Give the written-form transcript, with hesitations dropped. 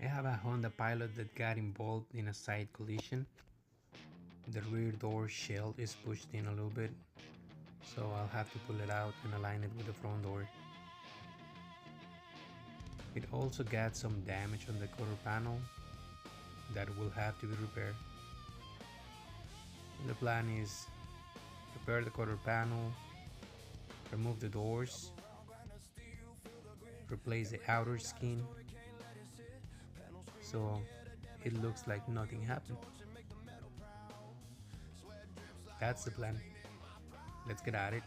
I have a Honda Pilot that got involved in a side collision. The rear door shell is pushed in a little bit, so I'll have to pull it out and align it with the front door. It also got some damage on the quarter panel that will have to be repaired. And the plan is repair the quarter panel, remove the doors, replace the outer skin so it looks like nothing happened. That's the plan. Let's get at it.